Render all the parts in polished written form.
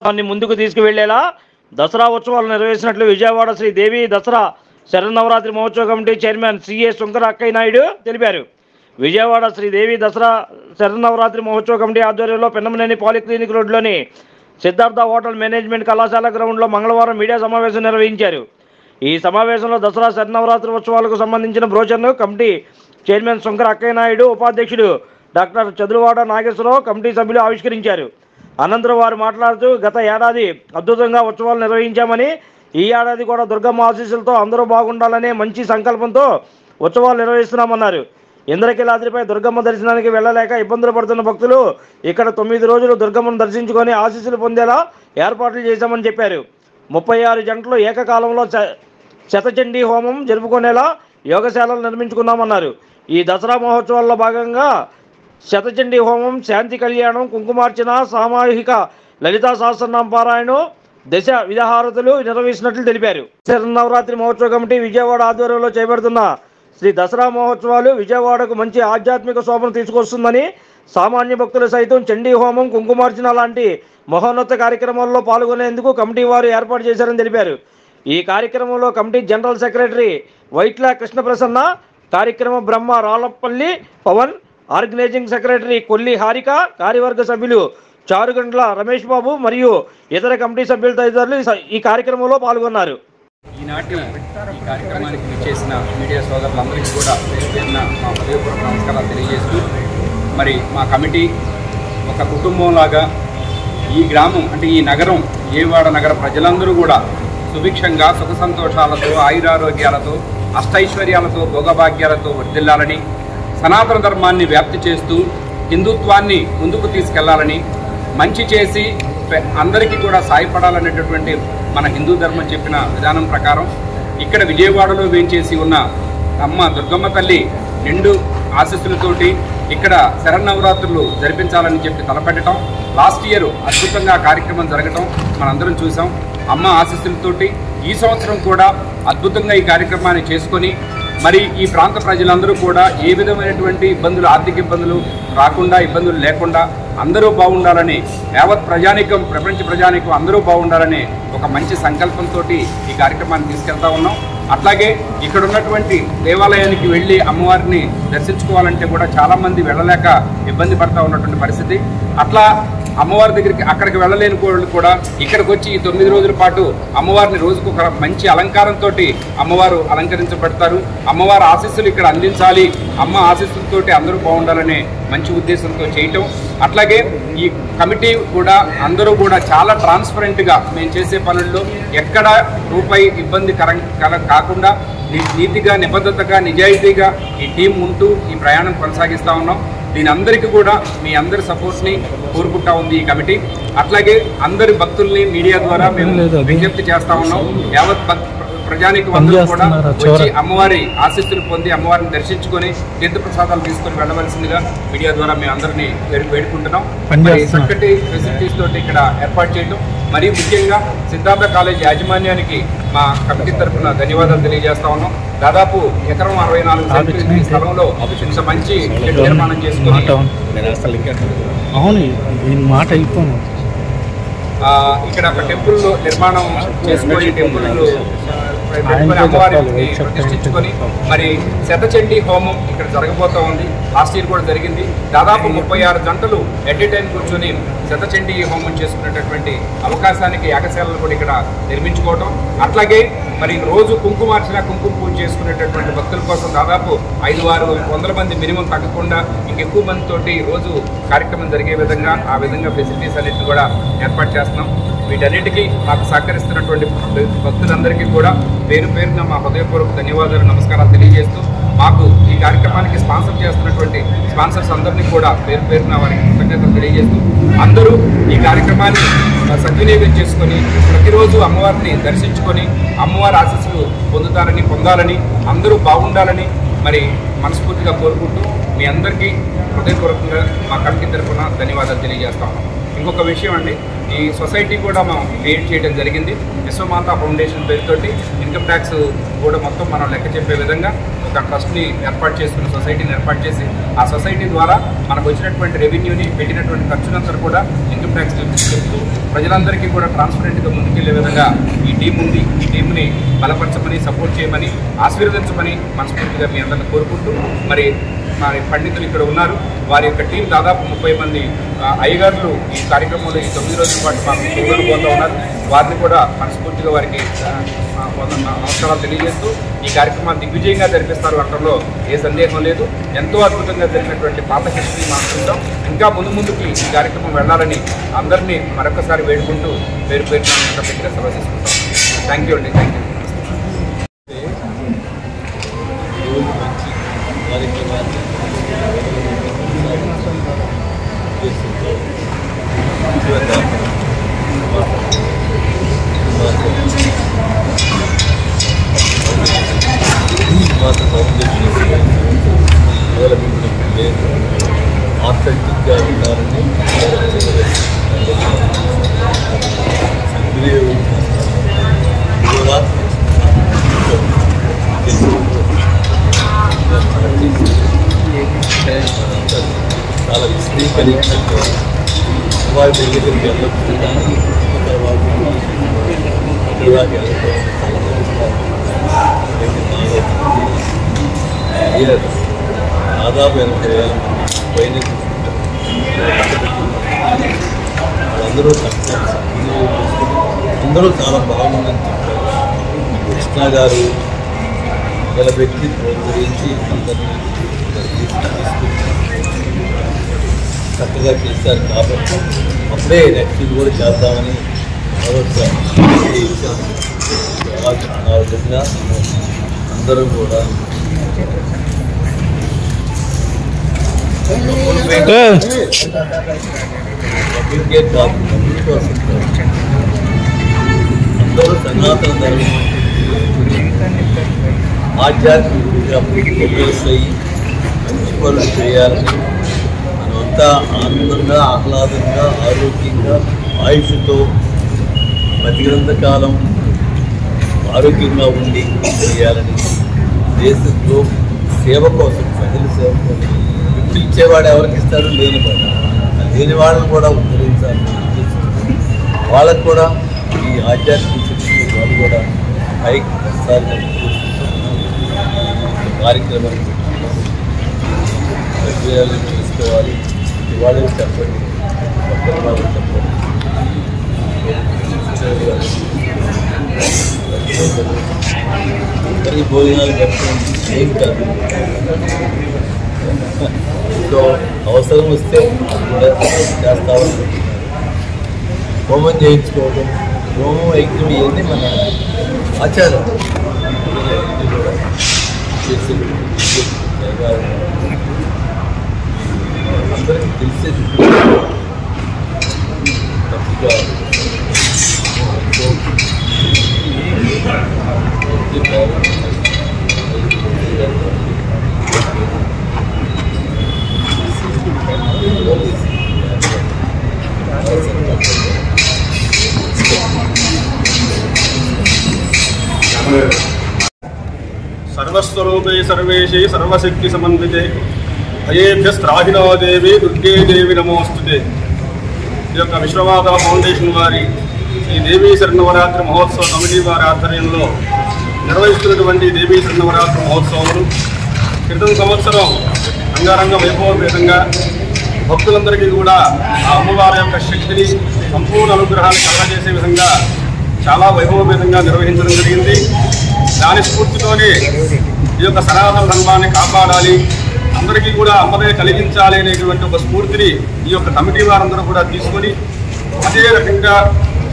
ముందుకు తీసుకువెళ్లేలా దసరా ఉత్సవాలు నిర్వహించినట్లు విజయవాడ శ్రీ దేవి దసరా శరన్నవరాత్రి మహోత్సవ కమిటీ చైర్మన్ సిఏ శంకర అక్కయ్య నాయుడు తెలిపారు. విజయవాడ శ్రీ దేవి దసరా శరన్నవరాత్రి మహోత్సవ కమిటీ ఆధ్వర్యంలో పెన్నమనేని పాలిక్లినిక్ రోడ్లోని సిద్ధార్థ హోటల్ మేనేజ్మెంట్ కళాశాల గ్రౌండ్లో మంగళవారం మీడియా సమావేశం నిర్వహించారు. ఈ సమావేశంలో దసరా శరన్నవరాత్రి ఉత్సవాలకు సంబంధించిన బ్రోచర్ను కమిటీ చైర్మన్ శంకర అక్కయ్య నాయుడు, ఉపాధ్యక్షుడు డాక్టర్ చదురువాడ నాగేశ్వరరావు కమిటీ సభ్యులు ఆవిష్కరించారు. అనంతరం వారు మాట్లాడుతూ గత ఏడాది అద్భుతంగా ఉత్సవాలు నిర్వహించామని, ఈ ఏడాది కూడా దుర్గమ్మ ఆశీస్సులతో అందరూ బాగుండాలనే మంచి సంకల్పంతో ఉత్సవాలు నిర్వహిస్తున్నామన్నారు. ఇంద్రకీలాద్రిపై దుర్గమ్మ దర్శనానికి వెళ్ళలేక ఇబ్బందులు పడుతున్న భక్తులు ఇక్కడ 9 రోజులు దుర్గమ్మను దర్శించుకొని ఆశీస్సులు పొందేలా ఏర్పాట్లు చేశామని చెప్పారు. 36 జంటలు ఏకకాలంలో శతచండీ హోమం జరుపుకునేలా యోగశాలలు నిర్మించుకున్నామన్నారు. ఈ దసరా మహోత్సవాల్లో భాగంగా శతచండీ హోమం, శాంతి కళ్యాణం, కుంకుమార్చన, సామూహిక లలితా సహస్రనామ పారాయణం, దశ విధాహారతులు నిర్వహించినట్లు తెలిపారు. శరన్నవరాత్రి మహోత్సవ కమిటీ విజయవాడ ఆధ్వర్యంలో చేపడుతున్న శ్రీ దసరా మహోత్సవాలు విజయవాడకు మంచి ఆధ్యాత్మిక శోభను తీసుకొస్తుందని, సామాన్య భక్తులు సైతం చండీ హోమం, కుంకుమార్చన లాంటి మహోన్నత కార్యక్రమాల్లో పాల్గొనేందుకు కమిటీ వారు ఏర్పాటు చేశారని తెలిపారు. ఈ కార్యక్రమంలో కమిటీ జనరల్ సెక్రటరీ వైట్ల కృష్ణప్రసన్న, కార్యక్రమ బ్రహ్మ రాళ్లపల్లి పవన్, ఆర్గనైజింగ్ సెక్రటరీ కొల్లి హారిక, కార్యవర్గ సభ్యులు చారుగండ్ల రమేష్ బాబు మరియు ఇతర కమిటీ సభ్యులు తదితరులు ఈ కార్యక్రమంలో పాల్గొన్నారు. ఈనాటి ఈ కార్యక్రమానికి విచ్చేసిన మీడియా సోదరులందరికీ కూడా పేరున మా హృదయపూర్వక నమస్కారాలు తెలియజేస్తూ, మరి మా కమిటీ ఒక కుటుంబంలాగా ఈ గ్రామం అంటే ఈ నగరం విజయవాడ నగర ప్రజలందరూ కూడా సుభిక్షంగా, సుఖ సంతోషాలతో, ఆయురారోగ్యాలతో, అష్టైశ్వర్యాలతో, భోగభాగ్యాలతో వర్ధిల్లాలని, సనాతన ధర్మాన్ని వ్యాప్తి చేస్తూ హిందుత్వాన్ని ముందుకు తీసుకెళ్లాలని, మంచి చేసి అందరికీ కూడా సాయపడాలనేటటువంటి మన హిందూ ధర్మం చెప్పిన విధానం ప్రకారం ఇక్కడ విజయవాడలో వేంచేసి ఉన్న అమ్మ దుర్గమ్మ తల్లి నిండు ఆశీస్సులతోటి ఇక్కడ శరన్నవరాత్రులు జరిపించాలని చెప్పి తలపెట్టడం, లాస్ట్ ఇయర్ అద్భుతంగా కార్యక్రమం జరగటం మనందరం చూసాం. అమ్మ ఆశీస్సులతోటి ఈ సంవత్సరం కూడా అద్భుతంగా ఈ కార్యక్రమాన్ని చేసుకొని మరి ఈ ప్రాంత ప్రజలందరూ కూడా ఏ విధమైనటువంటి ఇబ్బందులు, ఆర్థిక ఇబ్బందులు రాకుండా, ఇబ్బందులు లేకుండా అందరూ బాగుండాలని, యావత్ ప్రజానికం, ప్రపంచ ప్రజానికం అందరూ బాగుండాలని ఒక మంచి సంకల్పంతో ఈ కార్యక్రమాన్ని తీసుకెళ్తా ఉన్నాం. అట్లాగే ఇక్కడ ఉన్నటువంటి దేవాలయానికి వెళ్ళి అమ్మవారిని దర్శించుకోవాలంటే కూడా చాలామంది వెళ్ళలేక ఇబ్బంది పడతా ఉన్నటువంటి పరిస్థితి. అట్లా అమ్మవారి దగ్గరికి అక్కడికి వెళ్ళలేని వాళ్ళు కూడా ఇక్కడికి వచ్చి ఈ 9 రోజుల పాటు అమ్మవారిని రోజుకు ఒక మంచి అలంకారంతో అమ్మవారు అలంకరించబడతారు. అమ్మవారి ఆశీస్సులు ఇక్కడ అందించాలి, అమ్మ ఆశీస్సులతోటి అందరూ బాగుండాలనే మంచి ఉద్దేశంతో చేయటం. అట్లాగే ఈ కమిటీ కూడా అందరూ కూడా చాలా ట్రాన్స్పరెంట్గా మేము చేసే పనుల్లో ఎక్కడ రూపాయి ఇబ్బంది కాకుండా నీతిగా, నిబద్ధతగా, నిజాయితీగా ఈ టీం ఉంటూ ఈ ప్రయాణం కొనసాగిస్తూ ఉన్నాం. దీని అందరికీ కూడా మీ అందరి సపోర్ట్ని కోరుకుంటా ఉంది ఈ కమిటీ. అట్లాగే అందరి భక్తుల్ని మీడియా ద్వారా మేము విజ్ఞప్తి చేస్తా ఉన్నాం. యావత్ ప్రజానికి అందరూ కూడా వచ్చి అమ్మవారి ఆశీస్సులు పొంది అమ్మవారిని దర్శించుకొని తీర్థప్రసాదాలు తీసుకొని వెళ్ళవలసిందిగా మీడియా ద్వారా మేము అందరినీ వేడుకుంటున్నాం. చక్కటి ఫెసిలిటీస్ తోటి ఇక్కడ ఏర్పాటు చేయడం, మరీ ముఖ్యంగా సిద్ధార్థ కాలేజ్ యాజమాన్యానికి మా కమిటీ తరఫున ధన్యవాదాలు తెలియజేస్తా ఉన్నాం. దాదాపు ఎకరం 64 సెంట్లు స్థలంలో ఇంత మంచి నిర్మాణం చేసుకుని ఇక్కడ ఒక టెంపుల్ నిర్మాణం చేసుకొని అమ్మవారిని ప్రతిష్ఠించుకొని మరి శతచండీ హోమం ఇక్కడ జరగబోతూ ఉంది. లాస్ట్ ఇయర్ కూడా జరిగింది. దాదాపు 36 గంటలు ఎట్ ఏ టైం కూర్చొని శతచండీ హోమం చేసుకునేటటువంటి అవకాశానికి యాగశాలలు కూడా ఇక్కడ నిర్మించుకోవటం. అట్లాగే మరి రోజు కుంకుమార్చన, కుంకుమ పూజ చేసుకునేటటువంటి భక్తుల కోసం దాదాపు 500-600 మంది మినిమం తగ్గకుండా ఇంకెక్కువ మందితోటి రోజు కార్యక్రమం జరిగే విధంగా ఆ విధంగా ఫెసిలిటీస్ అన్నిటిని కూడా ఏర్పాటు చేస్తున్నాం. వీటన్నిటికీ మాకు సహకరిస్తున్నటువంటి భక్తులందరికీ కూడా పేరు పేరున మా హృదయపూర్వక ధన్యవాదాలు, నమస్కారాలు తెలియజేస్తూ, మాకు ఈ కార్యక్రమానికి స్పాన్సర్ చేస్తున్నటువంటి స్పాన్సర్స్ అందరినీ కూడా పేరు పేరున వారికి కృతజ్ఞతలు తెలియజేస్తూ, అందరూ ఈ కార్యక్రమాన్ని సద్వినియోగం చేసుకొని ప్రతిరోజు అమ్మవారిని దర్శించుకొని అమ్మవారి ఆశీస్సులు పొందాలని, అందరూ బాగుండాలని మరి మనస్ఫూర్తిగా కోరుకుంటూ మీ అందరికీ హృదయపూర్వకంగా మా కమిటీ తరఫున ధన్యవాదాలు తెలియజేస్తాము. ఇంకొక విషయం అండి, ఈ సొసైటీ కూడా మనం క్రియేట్ చేయడం జరిగింది. విశ్వమాత ఫౌండేషన్ పేరుతోటి ఇన్కమ్ ట్యాక్స్ కూడా మొత్తం మనం లెక్క చెప్పే విధంగా ఒక ట్రస్ట్ని ఏర్పాటు చేసుకుని సొసైటీని ఏర్పాటు చేసి ఆ సొసైటీ ద్వారా మనకు వచ్చినటువంటి రెవెన్యూని పెట్టినటువంటి ఖర్చులంతా కూడా ఇన్కమ్ ట్యాక్స్ చెప్తూ ప్రజలందరికీ కూడా ట్రాన్స్పరెంట్గా ముందుకెళ్లే విధంగా ఈ టీం ఉంది. ఈ టీంని బలపరచమని, సపోర్ట్ చేయమని, ఆశీర్వదించమని మనస్ఫూర్తిగా మీ అందరిని కోరుకుంటూ, మరి పండితులు ఇక్కడ ఉన్నారు, వారి యొక్క టీం దాదాపు 30 మంది అయ్యగారులు ఈ కార్యక్రమంలో ఈ 9 రోజుల పాటు మాకు తోడుపోతూ ఉన్నారు. వారిని కూడా మనస్ఫూర్తిగా వారికి నమస్కారాలు తెలియజేస్తూ ఈ కార్యక్రమాన్ని దిగ్విజయంగా జరిపిస్తారు అనడంలో ఏ సందేహం లేదు. ఎంతో అద్భుతంగా జరిగినటువంటి పాత హిస్టరీ మనం చూద్దాం. ఇంకా ముందుకి ఈ కార్యక్రమం వెళ్ళాలని అందరినీ మరొకసారి వేడుకుంటూ పేరు పెట్టిన సెలవు తీసుకుంటాం. థ్యాంక్ యూ అండి. Thank you. ఆథెంటిక్గా ఉండాలని చాలా విశ్లేషణీయంగా వారి దగ్గరికి వెళ్ళొచ్చు, కానీ అక్కడికి వెళ్ళడం దాదాపు 80,000 పైన అందరూ చాలా బాగుందని చెప్పారు. కృష్ణ గారు నిలబెట్టి ప్రోత్సహించి అందరినీ చక్కగా చేశారు. కాబట్టి అప్పుడే నెక్స్ట్ కూడా చేద్దామని ఆ విధంగా అందరూ కూడా అందరూ సనాతన ధర్మం ఆధ్యాత్మికంగా ప్రోగ్రెస్ అయ్యి మంచి పనులు చేయాలని మనమంతా ఆనందంగా, ఆహ్లాదంగా, ఆరోగ్యంగా, ఆయుష్తో బతికినంత కాలం ఆరోగ్యంగా ఉండి చేయాలని, దేశంలో సేవ కోసం, ప్రజల సేవ కోసం ఇచ్చేవాడు ఎవరికి ఇస్తాడు? లేనివాడు. లేని వాళ్ళని కూడా ఉద్ధరించాలని వాళ్ళకు కూడా ఈ ఆధ్యాత్మిక శక్తి వాళ్ళు కూడా పైకి వస్తారని కార్యక్రమాలు ప్రక్రియలు చేసుకోవాలి. ఇవాళ చెప్పండి, పక్కన వాళ్ళు చెప్పండి, అందరికీ భోజనాలు పెట్టండి, ఏం కాదు. సో అవసరం వస్తే చేస్తామని హోమం చేయించుకోవడం, హోమం యజ్ఞం ఇవన్నీ మన ఆచారం. అందరికీ తెలిసేది తప్పుగా సర్వస్వరూపే సర్వేశే సర్వశక్తి సమన్వితే భయేభ్యస్త్రాహినో దేవి దుర్గే దేవి నమోస్తుతే. ఈ యొక్క విశ్వమాత ఫౌండేషన్ వారి ఈ దేవీ శరన్నవరాత్రి మహోత్సవ కమిటీ వారి ఆధ్వర్యంలో నిర్వహిస్తున్నటువంటి దేవీ శరన్నవరాత్రి మహోత్సవాలు క్రితం సంవత్సరం రంగారంగ వైభవపేతంగా భక్తులందరికీ కూడా ఆ అమ్మవారి యొక్క శక్తిని, సంపూర్ణ అనుగ్రహాన్ని కలగజేసే విధంగా చాలా వైభవపేతంగా నిర్వహించడం జరిగింది. దాని స్ఫూర్తితోనే ఈ యొక్క సనాతన ధర్మాన్ని కాపాడాలి, అందరికీ కూడా అమ్మదే కలిగించాలి అనేటువంటి ఒక స్ఫూర్తిని ఈ యొక్క కమిటీ వారందరూ కూడా తీసుకొని అదే రకంగా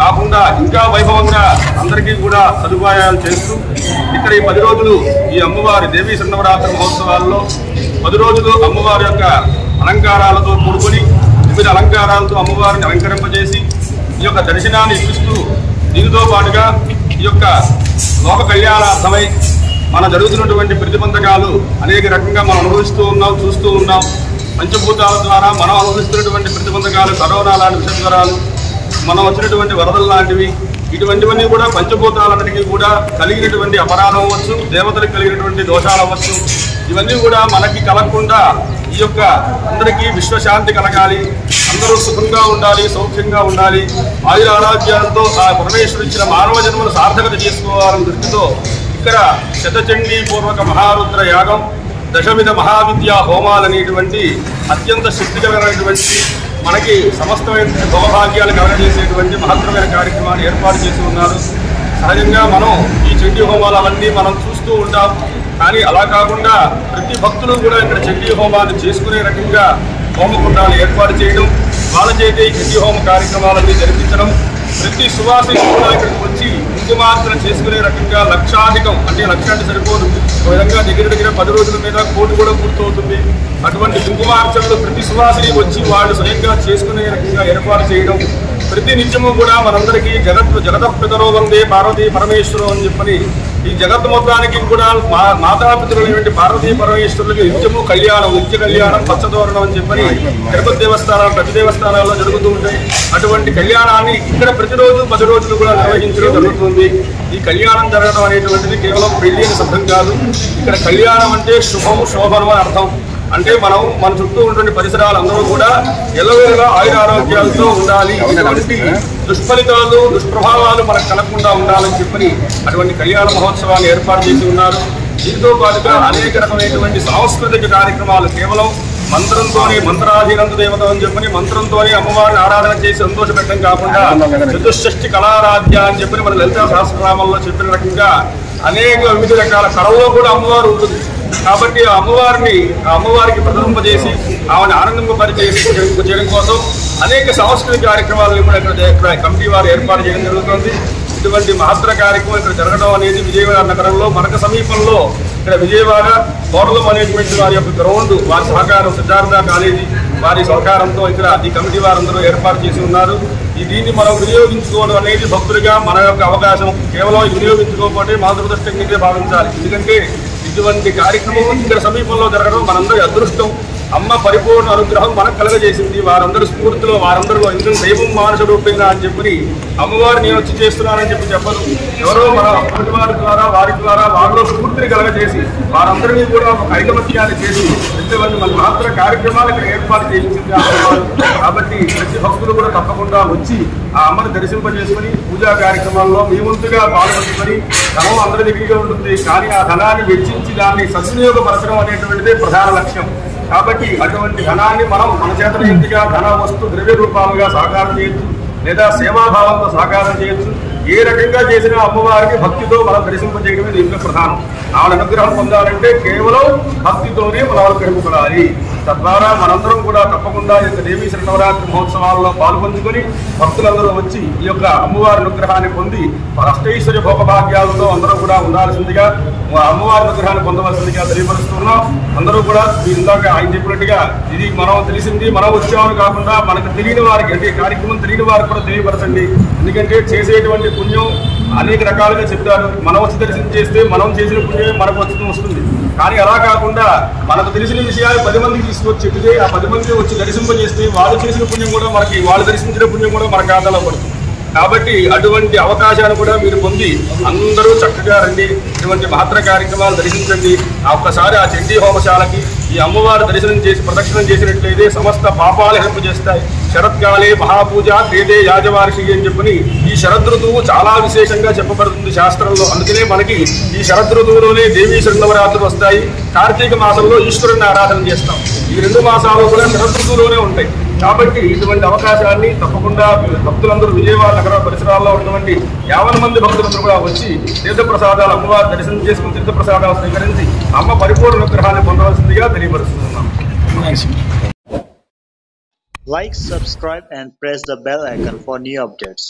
కాకుండా ఇంకా వైభవంగా అందరికీ కూడా సదుపాయాలు చేస్తూ ఇక్కడ ఈ 10 రోజులు ఈ అమ్మవారి దేవీ శరన్నవరాత్రి మహోత్సవాల్లో 10 రోజులు అమ్మవారి యొక్క అలంకారాలతో కూడుకొని వివిధ అలంకారాలతో అమ్మవారిని అలంకరింపజేసి ఈ యొక్క దర్శనాన్ని ఇప్పిస్తూ దీనితో పాటుగా ఈ యొక్క లోక కళ్యాణార్థమై మన జరుగుతున్నటువంటి ప్రతిబంధకాలు అనేక రకంగా మనం అనుభవిస్తూ ఉన్నాం, చూస్తూ ఉన్నాం. పంచభూతాల ద్వారా మనం అనుభవిస్తున్నటువంటి ప్రతిబంధకాలు, కరోనా లాంటి విషజ్వరాలు, మనం వచ్చినటువంటి వరదలు లాంటివి, ఇటువంటివన్నీ కూడా పంచభూతాలన్నిటికీ కూడా కలిగినటువంటి అపరాధం అవ్వచ్చు, దేవతలకు కలిగినటువంటి దోషాలు అవ్వచ్చు. ఇవన్నీ కూడా మనకి కలగకుండా ఈ యొక్క అందరికీ విశ్వశాంతి కలగాలి, అందరూ సుఖంగా ఉండాలి, సౌఖ్యంగా ఉండాలి, ఆయుర ఆరోగ్యాలతో ఆ పరమేశ్వరుడు ఇచ్చిన మానవ జన్మను సార్థకత చేసుకోవాలనే దృష్టితో ఇక్కడ శతచండీ పూర్వక మహారుద్ర యాగం, దశవిధ మహావిద్యా హోమాలు అనేటువంటి అత్యంత శక్తికరమైనటువంటి మనకి సమస్తమైన భవభాగ్యాలు కలగజేసేటువంటి మహత్తరమైన కార్యక్రమాన్ని ఏర్పాటు చేసి ఉన్నారు. సహజంగా మనం ఈ చండీ హోమాలు అవన్నీ మనం చూస్తూ ఉంటాం. కానీ అలా కాకుండా ప్రతి భక్తులు కూడా ఇక్కడ చండీ హోమాన్ని చేసుకునే రకంగా హోమకుండాలు ఏర్పాటు చేయడం, వాళ్ళ చేతే ఈ చండీ హోమ కార్యక్రమాలన్నీ జరిపించడం, ప్రతి సువాసిని కూడా ఇక్కడికి వచ్చి కుంకుమార్చన చేసుకునే రకంగా లక్షాధికం, అంటే లక్ష అంటే సరిపోదు, ఒక విధంగా దగ్గర 10 రోజుల మీద కోటి కూడా పూర్తవుతుంది. అటువంటి కుంకుమార్చనలు ప్రతి సువాసిని వచ్చి వాళ్ళు స్వయంగా చేసుకునే రకంగా ఏర్పాటు చేయడం, ప్రతి నిత్యము కూడా మనందరికీ జగతపితరో వందే పార్వతీ పరమేశ్వరం అని చెప్పని ఈ జగత్తు మొత్తానికి కూడా మాతాపితరులైనటువంటి పార్వతీ పరమేశ్వరులకి నిత్యము కళ్యాణం, నిత్య కళ్యాణం, పచ్చదోరణం అని చెప్పని తిరుపతి దేవస్థానాలు ప్రతి దేవస్థానాల్లో జరుగుతూ ఉంటాయి. అటువంటి కళ్యాణాన్ని ఇక్కడ ప్రతిరోజు 10 రోజులు కూడా నిర్వహించడం జరుగుతుంది. ఈ కళ్యాణం జరగడం అనేటువంటిది కేవలం పెళ్లి శబ్దం కాదు. ఇక్కడ కళ్యాణం అంటే శుభము, శోభనం అని అర్థం. అంటే మన చుట్టూ ఉన్నటువంటి పరిసరాలు అందరూ కూడా ఎల్లవేళలా ఆయుర ఆరోగ్యాలతో ఉండాలి, ఇటువంటి దుష్ఫలితాలు, దుష్ప్రభావాలు మనకు కలగకుండా ఉండాలని చెప్పని అటువంటి కళ్యాణ మహోత్సవాన్ని ఏర్పాటు చేసి ఉన్నారు. దీంతో పాటుగా అనేక రకమైనటువంటి సాంస్కృతిక కార్యక్రమాలు కేవలం మంత్రంతోనే, మంత్రాధీనంత దేవత అని చెప్పని మంత్రంతోనే అమ్మవారిని ఆరాధన చేసి సంతోషపెట్టడం కాకుండా చతుషష్ఠి కళారాధ్య అని చెప్పని మన లలితా సహస్రనామంలో చెప్పిన రకంగా అనేక వివిధ రకాల కళల్లో కూడా అమ్మవారు ఉంటుంది. కాబట్టి ఆ అమ్మవారికి ప్రతింపజేసి ఆమెను ఆనందింపరిచేసి చేయడం కోసం అనేక సాంస్కృతిక కార్యక్రమాలను కూడా ఇక్కడ కమిటీ వారు ఏర్పాటు చేయడం జరుగుతుంది. ఇటువంటి మహత్తర కార్యక్రమం ఇక్కడ జరగడం అనేది విజయవాడ నగరంలో మనకు సమీపంలో ఇక్కడ విజయవాడ హోటల్ మేనేజ్మెంట్ వారి యొక్క గ్రౌండ్, వారి సహకారం, సిద్ధార్థ కాలేజీ వారి సహకారంతో ఇక్కడ ఈ కమిటీ వారందరూ ఏర్పాటు చేసి ఉన్నారు. దీన్ని మనం వినియోగించుకోవడం అనేది భక్తులుగా మన యొక్క అవకాశం. కేవలం వినియోగించుకోకపోతే మా దురదృష్టంగా భావించాలి. ఎందుకంటే ఇటువంటి కార్యక్రమం ఇక్కడ సమీపంలో జరగడం మనందరి అదృష్టం. అమ్మ పరిపూర్ణ అనుగ్రహం మనకు కలగజేసింది. వారందరూ స్ఫూర్తిలో, వారందరిలో ఎందుకు దైవం మానస రూపేణ అని చెప్పి అమ్మవారు నేను వచ్చి చేస్తున్నానని చెప్పరు. ఎవరో మన వారి ద్వారా వారిలో స్ఫూర్తిని కలగజేసి వారందరినీ కూడా ఒక ఐకమత్యాన్ని చేసి ఇంతమంది మన మాత్ర కార్యక్రమాలు ఇక్కడ ఏర్పాటు చేయించింది అమ్మవారు. కాబట్టి ప్రతి భక్తులు కూడా తప్పకుండా వచ్చి ఆ అమ్మని దర్శింపజేసుకుని పూజా కార్యక్రమాల్లో మీ వంతుగా పాల్గొని, ధనం అందరి దగ్గరగా ఉంటుంది, కానీ ఆ ధనాన్ని వెచ్చించి దాన్ని సద్వినియోగపరచడం అనేటువంటిదే ప్రధాన లక్ష్యం. కాబట్టి అటువంటి ధనాన్ని మనం మన చేతనీతిగా ధన వస్తు ద్రవ్య రూపాలుగా సాకారం చేయొచ్చు, లేదా సేవాభావంతో సాకారం చేయొచ్చు. ఏ రకంగా చేసినా అమ్మవారికి భక్తితో మనం దర్శింపజేయడమే దీంట్లో ప్రధానం. ఆవిడ అనుగ్రహం పొందాలంటే కేవలం భక్తితోనే మనం అనుగ్రహింపడాలి. తద్వారా మనందరం కూడా తప్పకుండా ఈ యొక్క దేవీ శరణవరాత్రి మహోత్సవాల్లో పాల్పంచుకొని భక్తులందరూ వచ్చి ఈ యొక్క అమ్మవారి అనుగ్రహాన్ని పొంది అష్టైశ్వర్య భోగభాగ్యాలతో అందరూ కూడా ఉండాల్సిందిగా, అమ్మవారి అనుగ్రహాన్ని పొందవలసిందిగా తెలియపరుస్తున్నాం. అందరూ కూడా ఇందాక ఆయన చెప్పినట్టుగా ఇది మనం తెలిసింది, మనం వచ్చామని కాకుండా మనకు తెలియని వారికి, అంటే కార్యక్రమం తెలియని వారికి కూడా తెలియపరచండి. ఎందుకంటే చేసేటువంటి పుణ్యం అనేక రకాలుగా చెప్తారు. మనం వచ్చి దర్శనం చేస్తే మనం చేసిన పుణ్యమే మనకు వస్తుంది. కానీ అలా కాకుండా మనకు తెలిసిన విషయాలు 10 మందికి తీసుకొచ్చి చెప్తే ఆ 10 మంది వచ్చి దర్శింపజేస్తే వాళ్ళు చేసిన పుణ్యం కూడా మనకి, వాళ్ళు దర్శించిన పుణ్యం కూడా మన ఖాతాలో పడుతుంది. కాబట్టి అటువంటి అవకాశాన్ని కూడా మీరు పొంది అందరూ చక్కగా రండి, ఇటువంటి మహత్తర కార్యక్రమాలు దర్శించండి. ఒక్కసారి ఆ చండీ హోమశాలకి ఈ అమ్మవారు దర్శనం చేసి ప్రదక్షిణం చేసినట్లయితే సమస్త పాపాలు హెల్ప్ చేస్తాయి. శరత్కాలే మహాపూజ క్రియతే యాజవార్షి అని చెప్పని ఈ శరదృతువు చాలా విశేషంగా చెప్పబడుతుంది శాస్త్రంలో. అందుకనే మనకి ఈ శరదృతువులోనే దేవీ శరణవరాత్రులు వస్తాయి. కార్తీక మాసంలో ఈశ్వరుని ఆరాధన చేస్తాం. ఈ 2 మాసాలు కూడా శరదృతువులోనే ఉంటాయి. కాబట్టి ఇటువంటి అవకాశాన్ని తప్పకుండా భక్తులందరూ విజయవాడ నగర పరిసరాల్లో ఉన్నటువంటి 50 మంది భక్తులందరూ కూడా వచ్చి తీర్థప్రసాదాలు అమ్మవారి దర్శనం చేసుకుని తీర్థప్రసాదాలు స్వీకరించి అమ్మ పరిపూర్ణ అనుగ్రహాన్ని పొందవలసిందిగా తెలియపరుస్తున్నాం. Like, subscribe and press the bell icon for new updates.